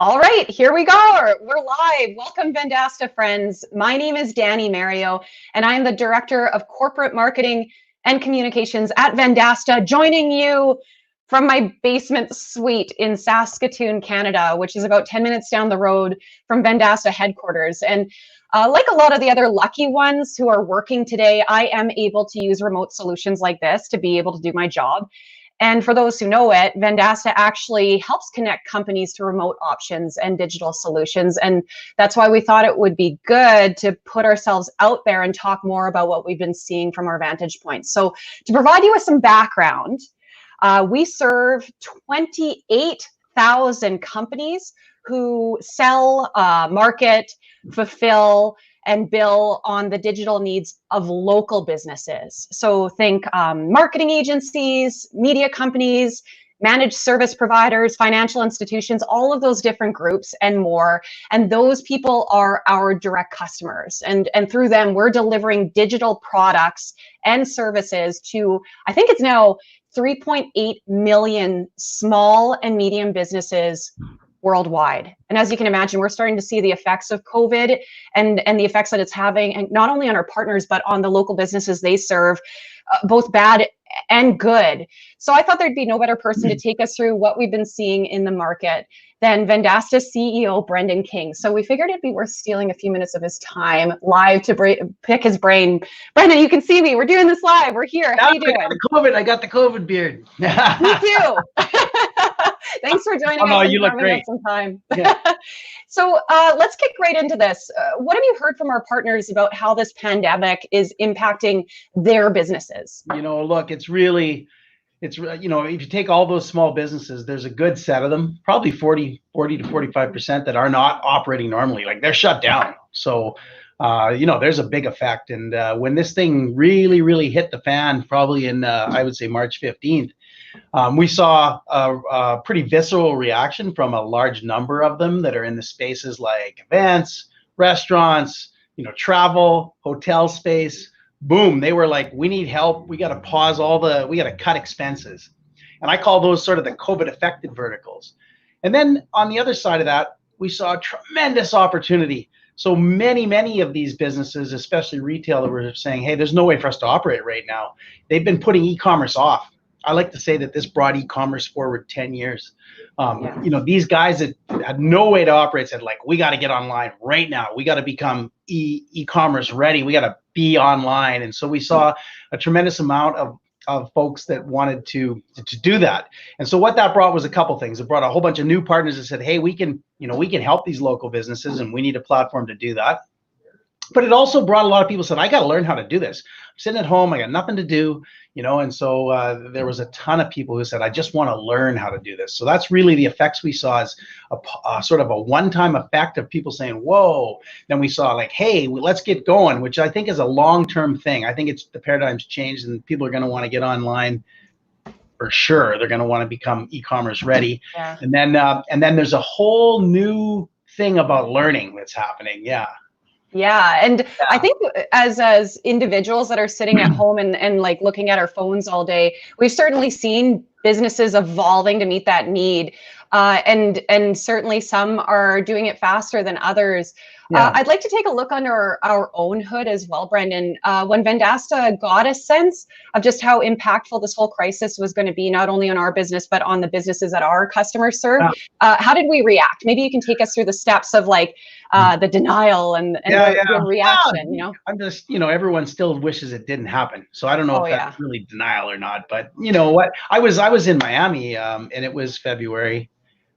All right, here we go. We're live. Welcome, Vendasta friends. My name is Dani Mario, and I am the Director of Corporate Marketing and Communications at Vendasta, joining you from my basement suite in Saskatoon, Canada, which is about 10 minutes down the road from Vendasta headquarters. And like a lot of the other lucky ones who are working today, I am able to use remote solutions like this to be able to do my job. And for those who know it, Vendasta actually helps connect companies to remote options and digital solutions. And that's why we thought it would be good to put ourselves out there and talk more about what we've been seeing from our vantage points. So to provide you with some background, we serve 28,000 companies who sell, market, fulfill, and bill on the digital needs of local businesses. So think marketing agencies, media companies, managed service providers, financial institutions, all of those different groups and more. And those people are our direct customers. And through them, we're delivering digital products and services to, I think it's now 3.8 million small and medium businesses worldwide. And as you can imagine, we're starting to see the effects of COVID and the effects that it's having, and not only on our partners, but on the local businesses they serve, both bad and good. So I thought there'd be no better person to take us through what we've been seeing in the market than Vendasta CEO Brendan King. So we figured it'd be worth stealing a few minutes of his time live to pick his brain. Brendan, you can see me. We're doing this live. We're here. How you doing? I got the COVID beard. Me too. Thanks for joining us. No, you look great. Some time. Yeah. So let's kick right into this. What have you heard from our partners about how this pandemic is impacting their businesses? Look, if you take all those small businesses, there's a good set of them, probably 40 to 45% that are not operating normally. Like they're shut down. So, there's a big effect. And when this thing really hit the fan, probably in, I would say March 15th, we saw a pretty visceral reaction from a large number of them that are in the spaces like events, restaurants, travel, hotel space. Boom, they were like, we need help. We got to pause we got to cut expenses. And I call those sort of the COVID affected verticals. And then on the other side of that, we saw a tremendous opportunity. So many of these businesses, especially retail, that were saying, hey, there's no way for us to operate right now. They've been putting e-commerce off. I like to say that this brought e-commerce forward 10 years. These guys that had no way to operate said, like, we got to get online right now. We got to become e-commerce ready. We got to be online. And so we saw a tremendous amount of folks that wanted to do that. And so what that brought was a couple things. It brought a whole bunch of new partners that said, hey, we can help these local businesses, and we need a platform to do that. But it also brought a lot of people said, I got to learn how to do this. I'm sitting at home, I got nothing to do, and so there was a ton of people who said, I just want to learn how to do this. So that's really the effects we saw as a sort of a one-time effect of people saying, whoa. Then we saw like, hey, let's get going, which I think is a long-term thing. I think it's the paradigm's changed and people are going to want to get online for sure. They're going to want to become e-commerce ready. Yeah. And then there's a whole new thing about learning that's happening. Yeah. Yeah. And I think as individuals that are sitting at home and like looking at our phones all day, we've certainly seen businesses evolving to meet that need. And certainly some are doing it faster than others. Yeah. I'd like to take a look under our own hood as well, Brendan. When Vendasta got a sense of just how impactful this whole crisis was going to be, not only on our business, but on the businesses that our customers serve, how did we react? Maybe you can take us through the steps of like the denial and the reaction, I'm just, everyone still wishes it didn't happen. So I don't know if that's really denial or not, but you know what? I was in Miami and it was February.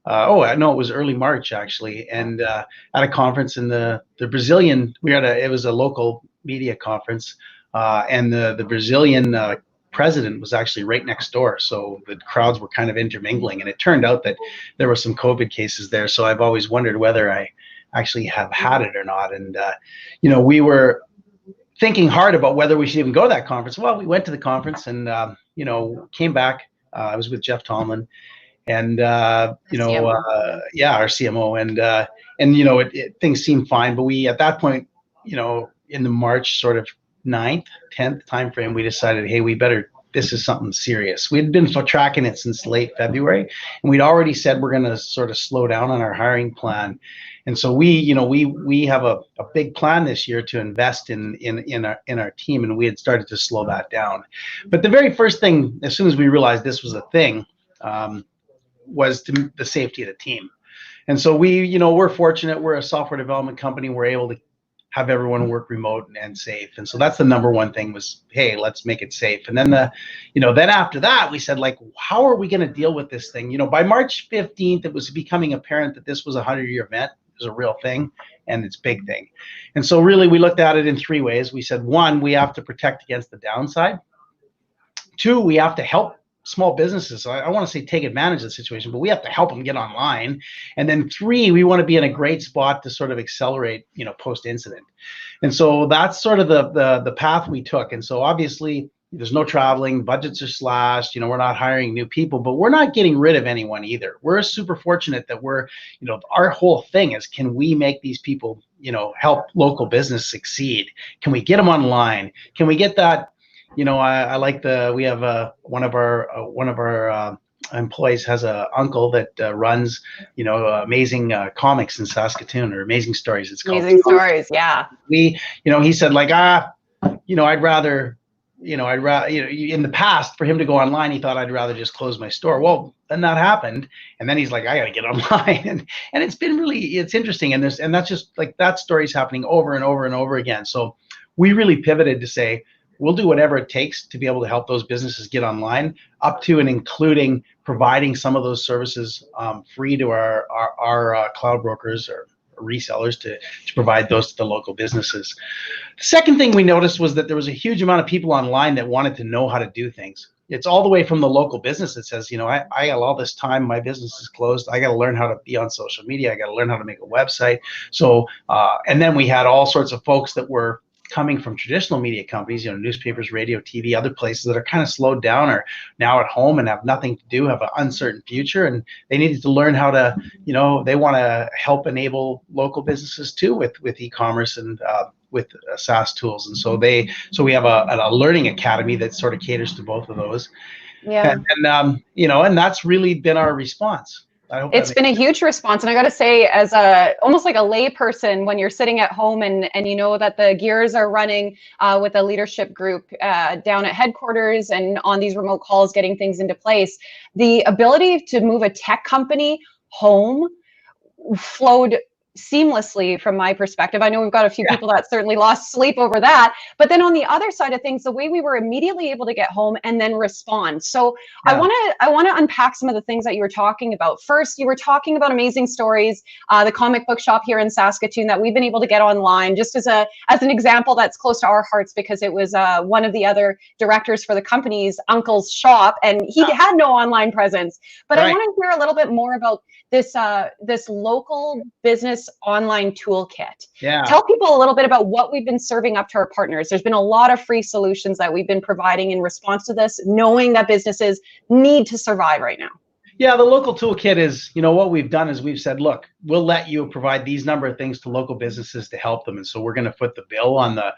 It was early March actually, and at a conference in the Brazilian, it was a local media conference, and the Brazilian president was actually right next door, so the crowds were kind of intermingling, and it turned out that there were some COVID cases there. So I've always wondered whether I actually have had it or not, and we were thinking hard about whether we should even go to that conference. Well, we went to the conference and came back. I was with Jeff Tomlin. And our CMO, and things seemed fine, but we at that point, in the March sort of 9th, 10th timeframe, we decided, hey, we better this is something serious. We'd been tracking it since late February, and we'd already said we're going to sort of slow down on our hiring plan. And so we have a big plan this year to invest in our team, and we had started to slow that down. But the very first thing, as soon as we realized this was a thing, was the safety of the team. And so we're fortunate. We're a software development company. We're able to have everyone work remote and safe. And so that's the number one thing was, hey, let's make it safe. And then then after that, we said, like, how are we going to deal with this thing? By March 15th, it was becoming apparent that this was a 100-year event. It was a real thing, and it's a big thing. And so really we looked at it in three ways. We said, one, we have to protect against the downside. Two, we have to help small businesses. I want to say take advantage of the situation, but we have to help them get online. And then three, we want to be in a great spot to sort of accelerate, post-incident. And so that's sort of the path we took. And so obviously there's no traveling, budgets are slashed, we're not hiring new people, but we're not getting rid of anyone either. We're super fortunate that we're, our whole thing is, can we make these people, help local business succeed? Can we get them online? Can we get that? I like we have one of our employees has a uncle that runs, amazing comics in Saskatoon, or Amazing Stories. It's called Amazing Stories. Yeah. He said, like, I'd rather, in the past for him to go online, he thought I'd rather just close my store. Well, then that happened. And then he's like, I got to get online. And it's been it's interesting. And that's just like, that story's happening over and over and over again. So we really pivoted to say, we'll do whatever it takes to be able to help those businesses get online, up to and including providing some of those services free to our cloud brokers or resellers to provide those to the local businesses. The second thing we noticed was that there was a huge amount of people online that wanted to know how to do things. It's all the way from the local business that says, I got all this time, my business is closed, I got to learn how to be on social media, I got to learn how to make a website. So, and then we had all sorts of folks that were coming from traditional media companies, newspapers, radio, TV, other places that are kind of slowed down or now at home and have nothing to do, have an uncertain future. And they needed to learn how to, they want to help enable local businesses too with e-commerce and with SaaS tools. And so we have a learning academy that sort of caters to both of those. Yeah. And that's really been our response. It's been a huge response. And I got to say, as almost like a lay person, when you're sitting at home and you know that the gears are running with a leadership group down at headquarters and on these remote calls, getting things into place, the ability to move a tech company home flowed seamlessly from my perspective. I know we've got a few people that certainly lost sleep over that, but then on the other side of things, the way we were immediately able to get home and then respond. So I want to unpack some of the things that you were talking about. First, you were talking about Amazing Stories, the comic book shop here in Saskatoon that we've been able to get online, just as an example that's close to our hearts, because it was one of the other directors for the company's uncle's shop, and he had no online presence. But I want to hear a little bit more about this local business online toolkit. Yeah. Tell people a little bit about what we've been serving up to our partners. There's been a lot of free solutions that we've been providing in response to this, knowing that businesses need to survive right now. Yeah, the local toolkit is, what we've done is we've said, look, we'll let you provide these number of things to local businesses to help them, and so we're going to foot the bill on the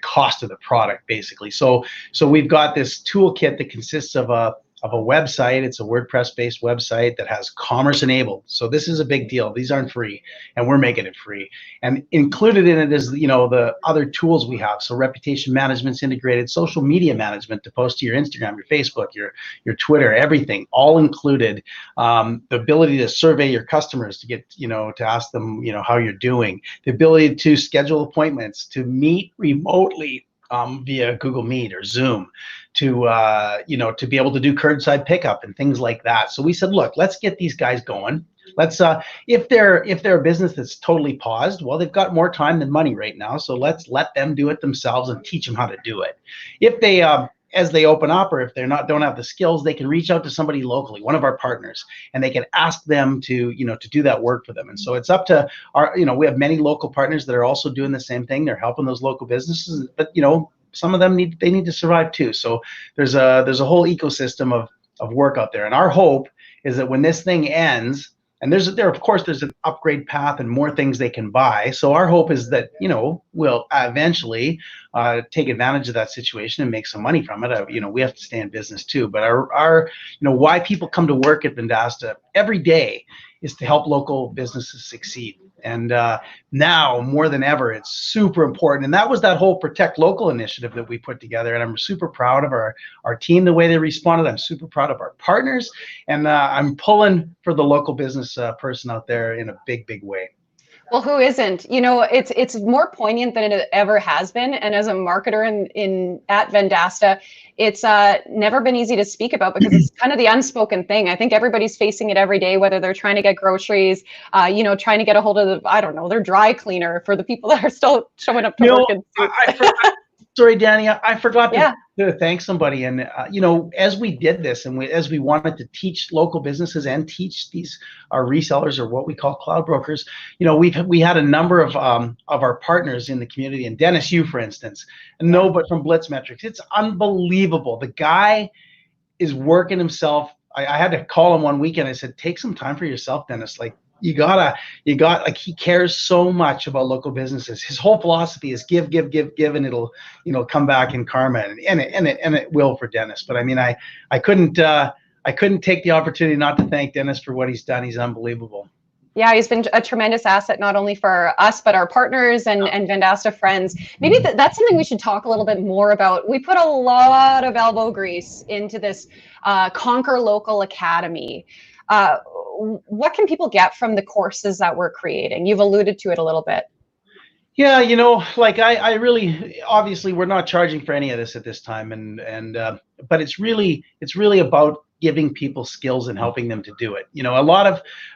cost of the product, basically. So we've got this toolkit that consists of a website. It's a WordPress-based website that has commerce enabled. So this is a big deal. These aren't free, and we're making it free. And included in it is, the other tools we have. So reputation management's integrated, social media management to post to your Instagram, your Facebook, your Twitter, everything, all included. The ability to survey your customers to get, to ask them, how you're doing. The ability to schedule appointments, to meet remotely via Google Meet or Zoom, to be able to do curbside pickup and things like that. So we said, look, let's get these guys going. Let's if they're a business that's totally paused, well, they've got more time than money right now, so let's let them do it themselves and teach them how to do it. If they as they open up, or if they're don't have the skills, they can reach out to somebody locally, one of our partners, and they can ask them to do that work for them. And so it's up to our, we have many local partners that are also doing the same thing. They're helping those local businesses, but some of them need to survive too. So there's a whole ecosystem of work out there. And our hope is that when this thing ends there of course there's an upgrade path and more things they can buy. So our hope is that we'll eventually take advantage of that situation and make some money from it. We have to stay in business too, but our why people come to work at Vendasta every day is to help local businesses succeed. And now more than ever, it's super important. And that was that whole Protect Local initiative that we put together. And I'm super proud of our team, the way they responded. I'm super proud of our partners. And I'm pulling for the local business person out there in a big, big way. Well, who isn't? It's more poignant than it ever has been. And as a marketer at Vendasta, it's never been easy to speak about because it's kind of the unspoken thing. I think everybody's facing it every day, whether they're trying to get groceries, trying to get a hold of, their dry cleaner for the people that are still showing up to work in suits. Sorry, Dani, I forgot to thank somebody. And, as we did this and as we wanted to teach local businesses and teach our resellers, or what we call cloud brokers, we had a number of our partners in the community. And Dennis, you, for instance, but from Blitz Metrics, it's unbelievable. The guy is working himself. I had to call him one weekend. I said, take some time for yourself, Dennis. Like, you got he cares so much about local businesses. His whole philosophy is give, and it'll, come back in karma, and it will for Dennis. But I mean, I couldn't take the opportunity not to thank Dennis for what he's done. He's unbelievable. Yeah, he's been a tremendous asset, not only for us, but our partners and Vendasta friends. Maybe that's something we should talk a little bit more about. We put a lot of elbow grease into this Conquer Local Academy. What can people get from the courses that we're creating? You've alluded to it a little bit. Yeah, I really, obviously we're not charging for any of this at this time, but it's really about giving people skills and helping them to do it.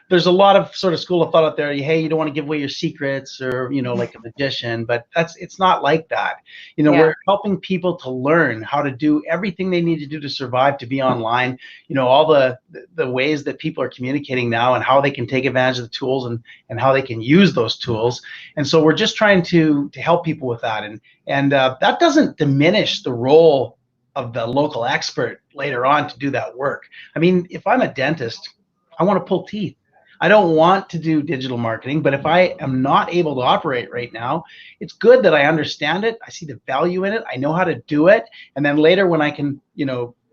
There's a lot of sort of school of thought out there. Hey, you don't want to give away your secrets, or like a magician, but it's not like that. We're helping people to learn how to do everything they need to do to survive, to be online. All the ways that people are communicating now, and how they can take advantage of the tools, and how they can use those tools. And so we're just trying to help people with that, and that doesn't diminish the role of the local expert later on to do that work. I mean, if I'm a dentist, I want to pull teeth. I don't want to do digital marketing, but if I am not able to operate right now, it's good that I understand it. I see the value in it. I know how to do it. And then later when I can,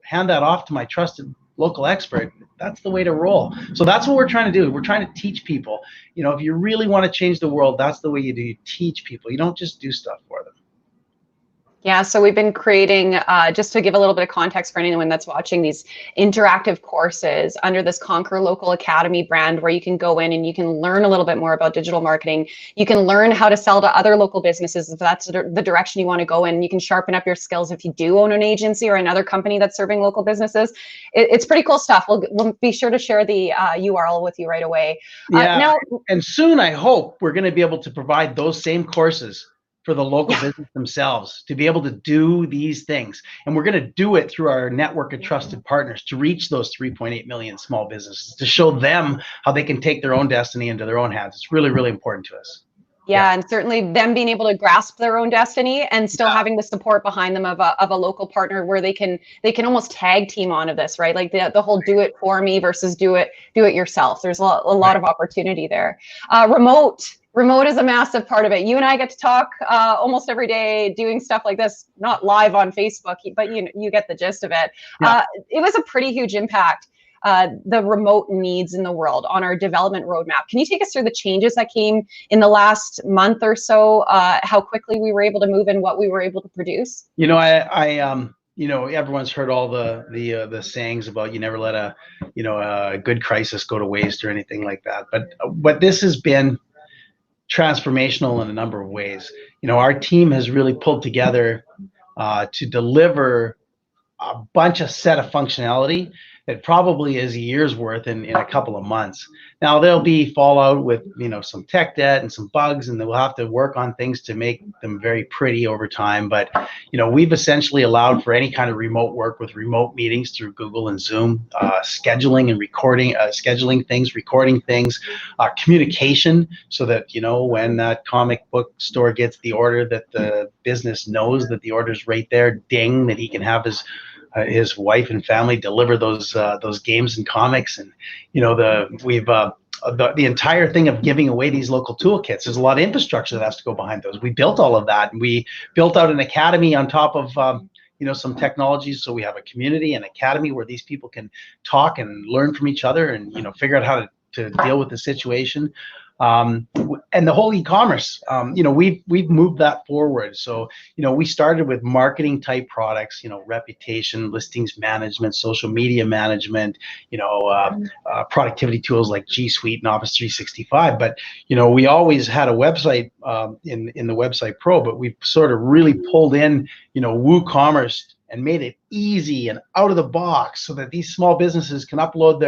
hand that off to my trusted local expert, that's the way to roll. So that's what we're trying to do. We're trying to teach people, if you really want to change the world, that's the way you do. You teach people. You don't just do stuff for them. Yeah, so we've been creating, just to give a little bit of context for anyone that's watching, these interactive courses under this Conquer Local Academy brand, where you can go in and you can learn a little bit more about digital marketing. You can learn how to sell to other local businesses if that's the direction you want to go in. You can sharpen up your skills if you do own an agency or another company that's serving local businesses. It's pretty cool stuff. We'll be sure to share the URL with you right away. And soon I hope we're going to be able to provide those same courses for the local business themselves, to be able to do these things. And we're going to do it through our network of trusted partners to reach those 3.8 million small businesses, to show them how they can take their own destiny into their own hands. It's really, really important to us. Yeah, and certainly them being able to grasp their own destiny and still having the support behind them of a local partner, where they can almost tag team onto this, right? Like the whole do it for me versus do it yourself. There's a lot of opportunity there. Remote is a massive part of it. You and I get to talk almost every day, doing stuff like this, not live on Facebook, but you get the gist of it. Yeah. It was a pretty huge impact, the remote needs in the world on our development roadmap. Can you take us through the changes that came in the last month or so, how quickly we were able to move and what we were able to produce? Everyone's heard all the sayings about you never let a good crisis go to waste or anything like that. But this has been transformational in a number of ways. Our team has really pulled together to deliver a bunch of set of functionality that probably is a year's worth in a couple of months. Now there'll be fallout with some tech debt and some bugs, and we'll have to work on things to make them very pretty over time. But we've essentially allowed for any kind of remote work with remote meetings through Google and Zoom, scheduling and recording, scheduling things, recording things, communication, so that when that comic book store gets the order, that the business knows that the order's right there, ding, that he can have his wife and family deliver those games and comics. And we've the entire thing of giving away these local toolkits. There's a lot of infrastructure that has to go behind those. We built all of that, and we built out an academy on top of some technologies. So we have a community and academy where these people can talk and learn from each other, and figure out how to deal with the situation. And the whole e-commerce, we've moved that forward. So, we started with marketing type products, reputation, listings management, social media management, productivity tools like G Suite and Office 365. But, we always had a website in the Website Pro, but we've sort of really pulled in, WooCommerce and made it easy and out of the box so that these small businesses can upload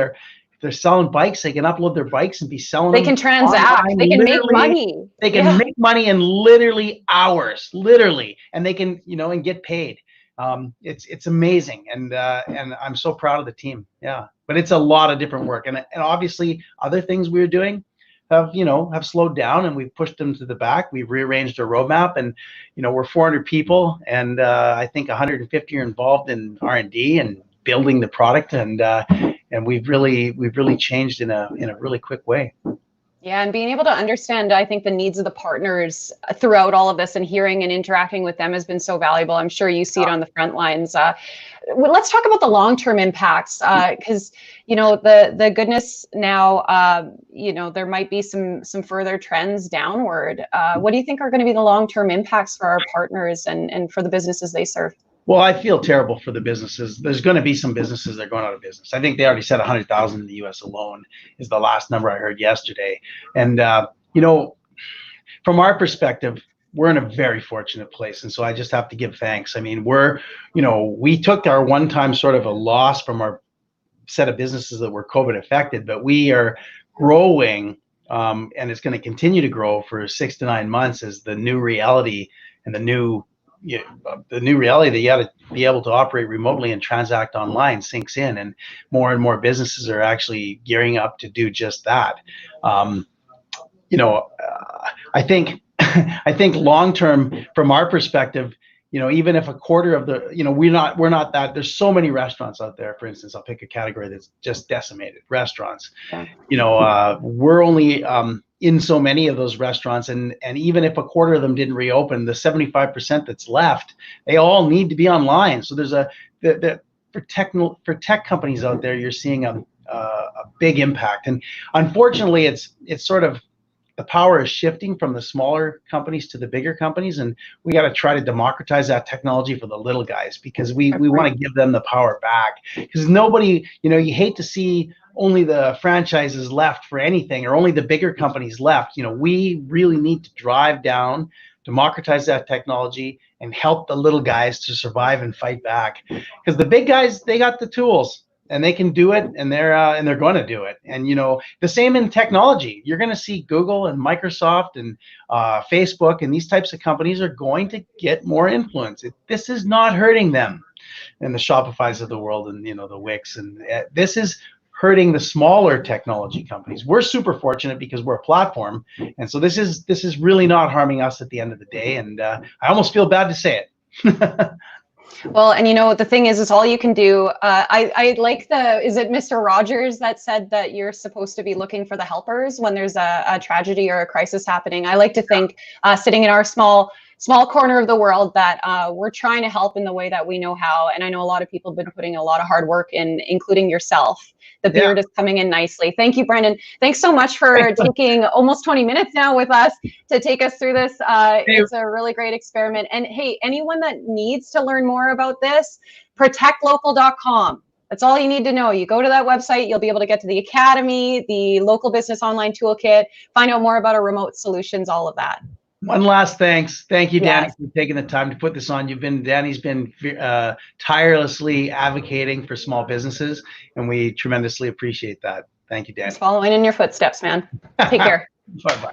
if they're selling bikes, they can upload their bikes and be selling them. They can transact. They can make money. They can make money in literally hours, and they can, and get paid. It's amazing, and I'm so proud of the team. Yeah, but it's a lot of different work, and obviously other things we were doing have slowed down, and we've pushed them to the back. We've rearranged our roadmap, and we're 400 people, and I think 150 are involved in R&D and building the product, and we've really changed in a really quick way. Yeah, and being able to understand, I think, the needs of the partners throughout all of this, and hearing and interacting with them has been so valuable. I'm sure you see it on the front lines. Let's talk about the long-term impacts, because the goodness now, there might be some further trends downward. What do you think are going to be the long-term impacts for our partners and for the businesses they serve? Well, I feel terrible for the businesses. There's going to be some businesses that are going out of business. I think they already said 100,000 in the U.S. alone is the last number I heard yesterday. And, from our perspective, we're in a very fortunate place. And so I just have to give thanks. I mean, we took our one-time sort of a loss from our set of businesses that were COVID affected, but we are growing, and it's going to continue to grow for 6 to 9 months as the new reality and the new reality that you got to be able to operate remotely and transact online sinks in, and more businesses are actually gearing up to do just that. I think long term, from our perspective, even if a quarter of the, we're not that. There's so many restaurants out there. For instance, I'll pick a category that's just decimated: restaurants. Yeah. We're only in so many of those restaurants, and even if a quarter of them didn't reopen, the 75% that's left, they all need to be online. So there's for tech companies out there, you're seeing a big impact, and unfortunately, it's sort of, the power is shifting from the smaller companies to the bigger companies, and we got to try to democratize that technology for the little guys, because we want to give them the power back. Because nobody, you hate to see only the franchises left for anything, or only the bigger companies left. We really need to drive down, democratize that technology, and help the little guys to survive and fight back. Because the big guys, they got the tools, and they can do it, and they're going to do it. And the same in technology. You're going to see Google and Microsoft and Facebook and these types of companies are going to get more influence. This is not hurting them, and the Shopifys of the world, and the Wix, and this is hurting the smaller technology companies. We're super fortunate because we're a platform, and so this is really not harming us at the end of the day. And I almost feel bad to say it. Well, and the thing is all you can do. I like is it Mr. Rogers that said that you're supposed to be looking for the helpers when there's a tragedy or a crisis happening? I like to think, sitting in our small corner of the world, that we're trying to help in the way that we know how. And I know a lot of people have been putting a lot of hard work in, including yourself. The beard is coming in nicely. Thank you, Brendan. Thanks so much for taking almost 20 minutes now with us to take us through this. It's a really great experiment. And hey, anyone that needs to learn more about this, protectlocal.com. That's all you need to know. You go to that website, you'll be able to get to the Academy, the Local Business Online Toolkit, find out more about our remote solutions, all of that. One last thanks. Thank you, Dani, for taking the time to put this on. Dani's been tirelessly advocating for small businesses, and we tremendously appreciate that. Thank you, Dani. Just following in your footsteps, man. Take care. Bye-bye.